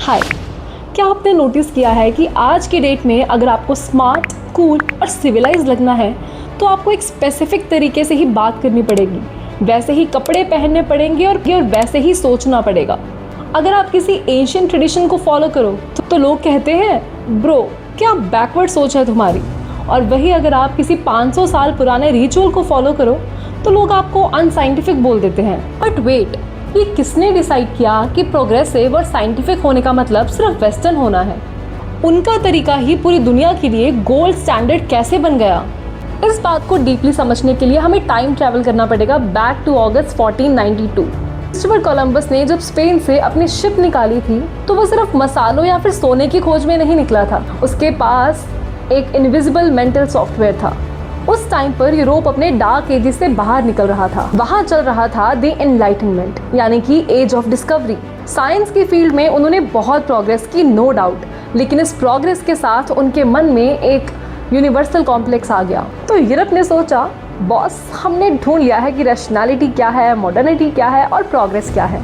हाय, क्या आपने नोटिस किया है कि आज की डेट में अगर आपको स्मार्ट, कूल और सिविलाइज लगना है तो आपको एक स्पेसिफिक तरीके से ही बात करनी पड़ेगी, वैसे ही कपड़े पहनने पड़ेंगे और वैसे ही सोचना पड़ेगा। अगर आप किसी एशियन ट्रेडिशन को फॉलो करो तो लोग कहते हैं ब्रो क्या बैकवर्ड सोच है तुम्हारी, और वही अगर आप किसी 500 साल पुराने रिचुअल को फॉलो करो तो लोग आपको अनसाइंटिफिक बोल देते हैं। बट वेट, ये किसने डिसाइड किया कि प्रोग्रेसिव और साइंटिफिक होने का मतलब सिर्फ वेस्टर्न होना है? उनका तरीका ही पूरी दुनिया के लिए गोल्ड स्टैंडर्ड कैसे बन गया? इस बात को डीपली समझने के लिए हमें टाइम ट्रैवल करना पड़ेगा back to August 1492। Christopher Columbus ने जब स्पेन से अपनी शिप निकाली थी तो वो सिर्फ मसालों या फिर सोने की खोज में नहीं निकला था, उसके पास एक इनविजिबल मेंटल सॉफ्टवेयर था। उस टाइम पर यूरोप अपने डार्क एजेस से बाहर निकल रहा था। वहाँ चल रहा था द एनलाइटनमेंट, यानी कि एज ऑफ डिस्कवरी। साइंस की फील्ड में उन्होंने बहुत प्रोग्रेस की, नो डाउट, लेकिन इस प्रोग्रेस के साथ उनके मन में एक यूनिवर्सल कॉम्प्लेक्स आ गया। तो यूरोप ने सोचा बॉस, हमने ढूंढ लिया है कि रैशनैलिटी क्या है, मॉडर्निटी क्या है और प्रोग्रेस क्या है।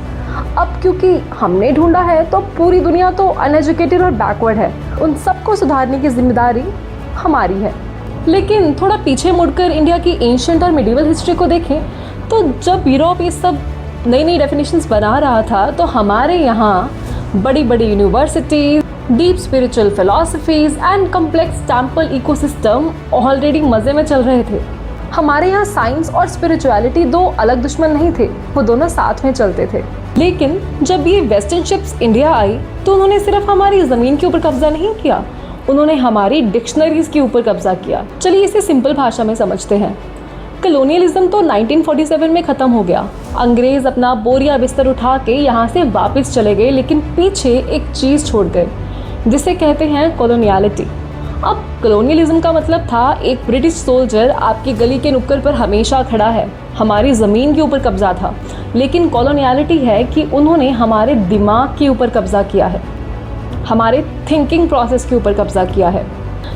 अब क्योंकि हमने ढूंढा है तो पूरी दुनिया तो अनएजुकेटेड और बैकवर्ड है, उन सबको सुधारने की जिम्मेदारी हमारी है। लेकिन थोड़ा पीछे मुड़कर इंडिया की एंशिएंट और मिडिवल हिस्ट्री को देखें तो जब यूरोप ये सब नई नई डेफिनेशंस बना रहा था तो हमारे यहाँ बड़ी बड़ी universities, deep spiritual philosophies and complex temple ecosystem already मज़े में चल रहे थे। हमारे यहाँ साइंस और स्पिरिचुअलिटी दो अलग दुश्मन नहीं थे, वो दोनों साथ में चलते थे। लेकिन जब ये वेस्टर्न शिप्स इंडिया आई तो उन्होंने सिर्फ हमारी ज़मीन के ऊपर कब्जा नहीं किया, उन्होंने हमारी डिक्शनरीज के ऊपर कब्जा किया। चलिए इसे सिंपल भाषा में समझते हैं। कॉलोनियलिज्म तो 1947 में ख़त्म हो गया। अंग्रेज़ अपना बोरिया बिस्तर उठा के यहाँ से वापस चले गए, लेकिन पीछे एक चीज़ छोड़ गए जिसे कहते हैं कॉलोनियलिटी। अब कॉलोनियलिज्म का मतलब था एक ब्रिटिश सोल्जर आपकी गली के नुक्कड़ पर हमेशा खड़ा है, हमारी ज़मीन के ऊपर कब्जा था। लेकिन कॉलोनियलिटी है कि उन्होंने हमारे दिमाग के ऊपर कब्जा किया है, हमारे थिंकिंग प्रोसेस के ऊपर कब्जा किया है।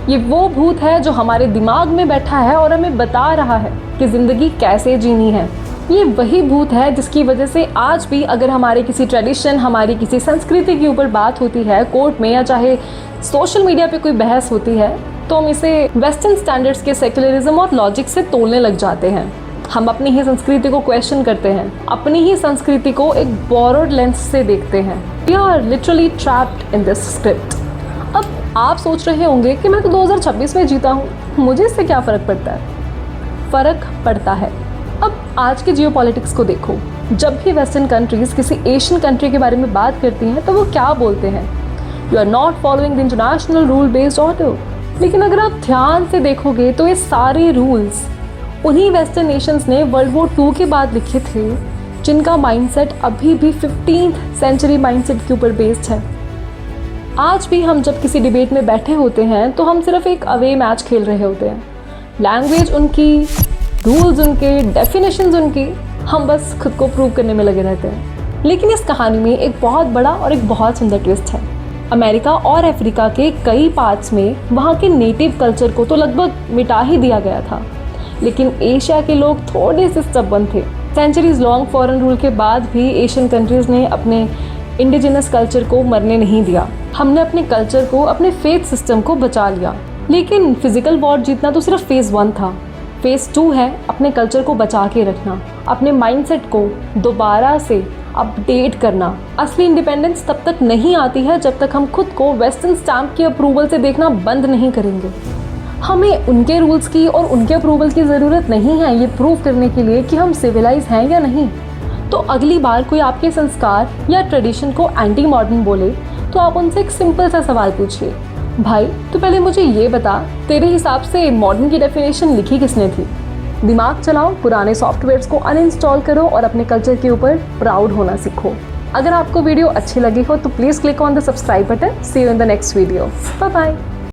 ये वो भूत है जो हमारे दिमाग में बैठा है और हमें बता रहा है कि ज़िंदगी कैसे जीनी है। ये वही भूत है जिसकी वजह से आज भी अगर हमारे किसी ट्रेडिशन, हमारी किसी संस्कृति के ऊपर बात होती है कोर्ट में या चाहे सोशल मीडिया पे कोई बहस होती है तो हम इसे वेस्टर्न स्टैंडर्ड्स के सेक्युलरिज्म और लॉजिक से तोलने लग जाते हैं। हम अपनी ही संस्कृति को क्वेश्चन करते हैं, अपनी ही संस्कृति को एक बोरोड लेंस से देखते हैं। We are literally trapped in this script. अब आप सोच रहे होंगे कि मैं तो 2026 में जीता हूँ, मुझे इससे क्या फ़र्क पड़ता है? फ़र्क पड़ता है। अब आज के जियोपॉलिटिक्स को देखो, जब भी वेस्टर्न कंट्रीज़ किसी एशियन कंट्री के बारे में बात करती हैं तो वो क्या बोलते हैं? You are not following the international rule based order. लेकिन अगर आप ध्यान से देखोगे तो ये सारे रूल्स उन्हीं वेस्टर्न नेशंस ने वर्ल्ड वॉर 2 के बाद लिखे थे, जिनका माइंडसेट अभी भी 15th सेंचुरी माइंडसेट के ऊपर बेस्ड है। आज भी हम जब किसी डिबेट में बैठे होते हैं तो हम सिर्फ एक अवे मैच खेल रहे होते हैं। लैंग्वेज उनकी, रूल्स उनके, डेफिनेशंस उनकी, हम बस खुद को प्रूव करने में लगे रहते हैं। लेकिन इस कहानी में एक बहुत बड़ा और एक बहुत सुंदर ट्विस्ट है। अमेरिका और अफ्रीका के कई पार्ट्स में वहाँ के नेटिव कल्चर को तो लगभग मिटा ही दिया गया था, लेकिन एशिया के लोग थोड़े से स्टबर्न थे। सेंचुरीज लॉन्ग फॉरेन रूल के बाद भी एशियन कंट्रीज़ ने अपने इंडिजिनस कल्चर को मरने नहीं दिया। हमने अपने कल्चर को, अपने फेथ सिस्टम को बचा लिया। लेकिन फिजिकल वॉर जीतना तो सिर्फ फेज़ 1 था। फेज़ 2 है अपने कल्चर को बचा के रखना, अपने माइंडसेट को दोबारा से अपडेट करना। असली इंडिपेंडेंस तब तक नहीं आती है जब तक हम खुद को वेस्टर्न स्टैम्प की अप्रूवल से देखना बंद नहीं करेंगे। हमें उनके रूल्स की और उनके अप्रूवल की ज़रूरत नहीं है ये प्रूव करने के लिए कि हम सिविलाइज हैं या नहीं। तो अगली बार कोई आपके संस्कार या ट्रेडिशन को एंटी मॉडर्न बोले तो आप उनसे एक सिंपल सा सवाल पूछिए, भाई तो पहले मुझे ये बता, तेरे हिसाब से मॉडर्न की डेफिनेशन लिखी किसने थी? दिमाग चलाओ, पुराने सॉफ्टवेयर्स को अनइंस्टॉल करो और अपने कल्चर के ऊपर प्राउड होना सीखो। अगर आपको वीडियो अच्छी लगी हो तो please click on the subscribe button. See you in the next video. Bye bye.